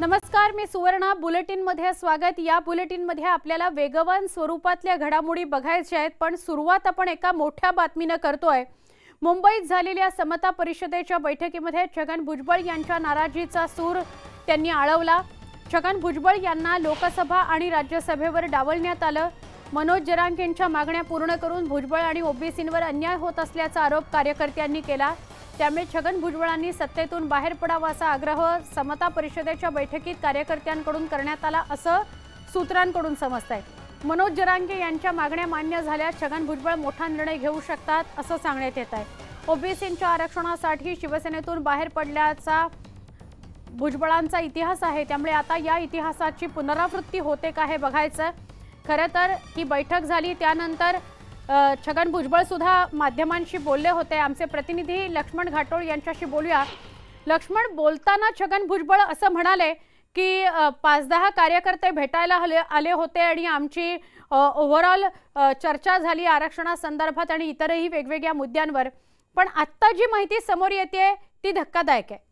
नमस्कार, मी सुवर्णा. बुलेटिन मध्ये स्वागत. या बुलेटिन मध्ये आपल्याला वेगवान स्वरूपातल्या घडामोडी बघायच्या आहेत, पण सुरुवात आपण एका मोठ्या बातमीने करतोय. मुंबईत झालेल्या समता परिषदेच्या बैठकीमध्ये छगन भुजबळ यांच्या नाराजीचा सूर त्यांनी आळवला. छगन भुजबळ यांना लोकसभा आणि राज्यसभेवर डावलण्यात आलं. मनोज जरांगेंच्या मागण्या पूर्ण करून भुजबळ आणि ओबीसींवर अन्याय होत असल्याचा आरोप कार्यकर्त्यांनी केला. त्यामुळे छगन भुजबळांनी सत्तेतून बाहेर पडावा असा आग्रह समता परिषदेच्या बैठकीत कार्यकर्त्यांकडून करण्यात आला असं सूत्रांकडून समजतंय. मनोज जरांगे यांच्या मागण्या मान्य झाल्या छगन भुजबळ मोठा निर्णय घेऊ शकतात असं सांगण्यात येत आहे. ओबीसींच्या आरक्षणासाठी शिवसेनेतून बाहेर पडल्याचा भुजबळांचा इतिहास आहे, त्यामुळे आता या इतिहासाची पुनरावृत्ती होते का हे बघायचं. खरं तर ही बैठक झाली त्यानंतर छगन भुजबळ सुद्धा माध्यमांशी बोलले होते. आमचे प्रतिनिधी लक्ष्मण घाटोळ यांच्याशी बोलूया. लक्ष्मण, बोलताना छगन भुजबळ असं म्हणाले की 5-10 कार्यकर्ते भेटायला आले होते आणि आमची ओव्हरऑल चर्चा झाली आरक्षणासंदर्भात आणि इतरही वेगवेगळ्या मुद्द्यांवर, पण आत्ता जी माहिती समोर येते ती धक्कादायक आहे.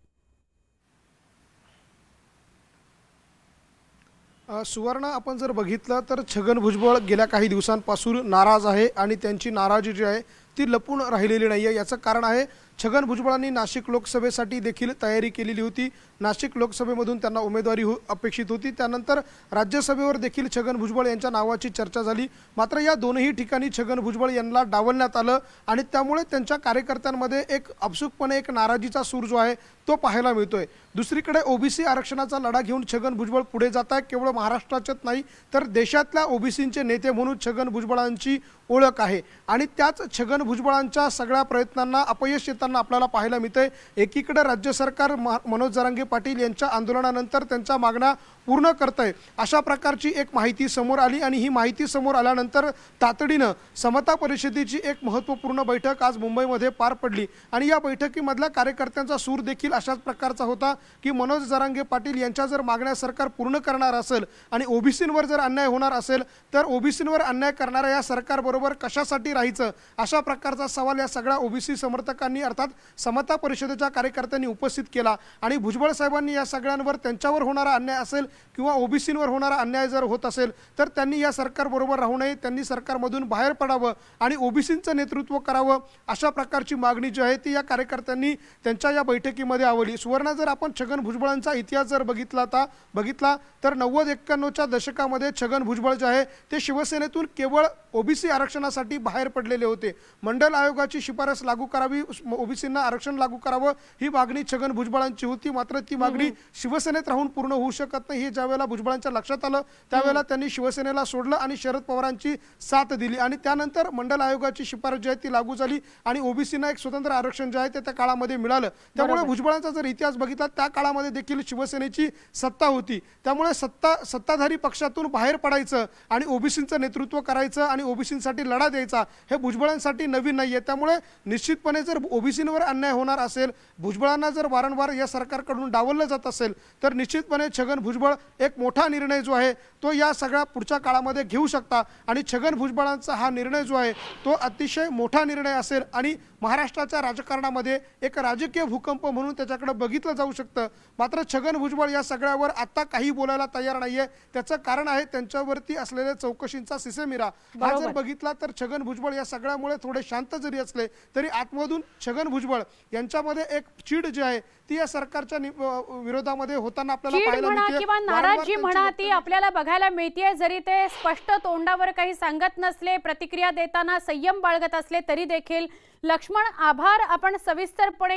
सुवर्ण, आपण जर बघितलं तर छगन भुजबळ गेल्या काही दिवसांपासून नाराज आहे आणि त्यांची नाराजी जी आहे ती लपून राहिलेली नाही आहे. याचं कारण आहे छगन भुजबळांनी नाशिक लोकसभेसाठी देखील तयारी केलेली होती. नाशिक लोकसभेमधून त्यांना उमेदवारी अपेक्षित होती. त्यानंतर राज्यसभेवर देखील छगन भुजबळ यांच्या नावाची चर्चा झाली. मात्र या दोनही ठिकाणी छगन भुजबळ यांना डावलण्यात आलं आणि त्यामुळे त्यांच्या कार्यकर्त्यांमध्ये एक अपसूकपणे एक नाराजीचा सूर जो आहे तो पाहायला मिळतोय. दुसरीकडे ओबीसी आरक्षणाचा लढा घेऊन छगन भुजबळ पुढे जात आहे. केवळ महाराष्ट्राच्याच नाही तर देशातल्या ओबीसींचे नेते म्हणून छगन भुजबळांची ओळख आहे आणि त्याच छगन भुजबळांच्या सगळ्या प्रयत्नांना अपयश येताना आपल्याला पाहायला मिळतंय. एकीकडे राज्य सरकार मनोज जरांगे पाटील यांच्या आंदोलनानंतर त्यांच्या मागण्या पूर्ण करतंय अशा प्रकारची एक माहिती समोर आली आणि ही माहिती समोर आल्यानंतर तातडीनं समता परिषदेची एक महत्त्वपूर्ण बैठक आज मुंबईमध्ये पार पडली आणि या बैठकीमधल्या कार्यकर्त्यांचा सूर देखील अशाच प्रकारचा होता की मनोज जरांगे पाटील यांच्या जर मागण्या सरकार पूर्ण करणार असेल आणि ओबीसींवर जर अन्याय होणार असेल तर ओबीसींवर अन्याय करणाऱ्या या सरकारबरोबर कशासाठी राहायचं अशा प्रकारचा सवाल या सगळ्या ओबीसी समर्थकांनी अर्थात समता परिषदेच्या कार्यकर्त्यांनी उपस्थित केला आणि भुजबळ साहेबांनी या सगळ्यांवर त्यांच्यावर होणारा अन्याय असेल किंवा ओबीसींवर होणारा अन्याय जर होत असेल तर त्यांनी या सरकारबरोबर राहू नये, त्यांनी सरकारमधून बाहेर पडावं आणि ओबीसींचं नेतृत्व करावं अशा प्रकारची मागणी जी आहे ती या कार्यकर्त्यांनी त्यांच्या या बैठकीमध्ये आवडली. सुवर्ण, जर आपण छगन भुजबळांचा इतिहास जर बघितला तर 90-91च्या दशकामध्ये छगन भुजबळ जे आहे ते शिवसेनेतून केवळ ओबीसी आरक्षणासाठी बाहेर पडलेले होते. मंडल आयोगाची शिफारस लागू करावी, ओबीसींना आरक्षण लागू करावं ही मागणी छगन भुजबळांची होती. मात्र ती मागणी शिवसेनेत राहून पूर्ण होऊ शकत नाही हे ज्यावेळेला भुजबळांच्या लक्षात आलं त्यावेळेला त्यांनी शिवसेनेला सोडलं आणि शरद पवारांची साथ दिली आणि त्यानंतर मंडल आयोगाची शिफारस जी आहे ती लागू झाली आणि ओबीसींना एक स्वतंत्र आरक्षण जे आहे ते त्या काळामध्ये मिळालं. त्यामुळे भुजबळांचा जर इतिहास बघितला त्या काळामध्ये देखील शिवसेनेची सत्ता होती. त्यामुळे सत्ताधारी पक्षातून बाहेर पडायचं आणि ओबीसींचं नेतृत्व करायचं आणि ओबीसींसाठी लढा द्यायचा हे भुजबळांसाठी नवीन नाहीये. त्यामुळे निश्चितपणे जर ओबीसींवर अन्याय होणार असेल, भुजबळांना जर वारंवार या सरकारकडून डावललं जात असेल तर निश्चितपणे छगन भुजबळ एक मोठा निर्णय जो आहे तो या सगळ्या पुढच्या काळामध्ये घेऊ शकता आणि छगन भुजबळांचा हा निर्णय जो आहे तो अतिशय मोठा निर्णय असेल आणि महाराष्ट्राच्या राजकारणामध्ये एक राजकीय भूकंप म्हणून त्याच्याकडे बघितलं जाऊ शकतं. मात्र छगन भुजबळ या सगळ्यावर आता काही बोलायला तयार नाहीये. त्याचं कारण आहे त्यांच्यावरती असलेल्या चौकशींचा सिसेमिरा. हा जर बघितला तर छगन भुजबळ या सगळ्यामुळे थोडे शांत जरी असले तरी आतमधून छगन भुजबळ यांच्यामध्ये एक चीड जी आहे ती या सरकारच्या विरोधामध्ये होताना आपल्याला पाहायला मिळते किंवा नाराजी म्हणा ती आपल्याला बघायला मिळते. जरी ते स्पष्ट तोंडावर काही सांगत नसले, प्रतिक्रिया देताना संयम बाळगत असले तरी देखील. लक्ष्मण, आभार. आपण सविस्तरपणे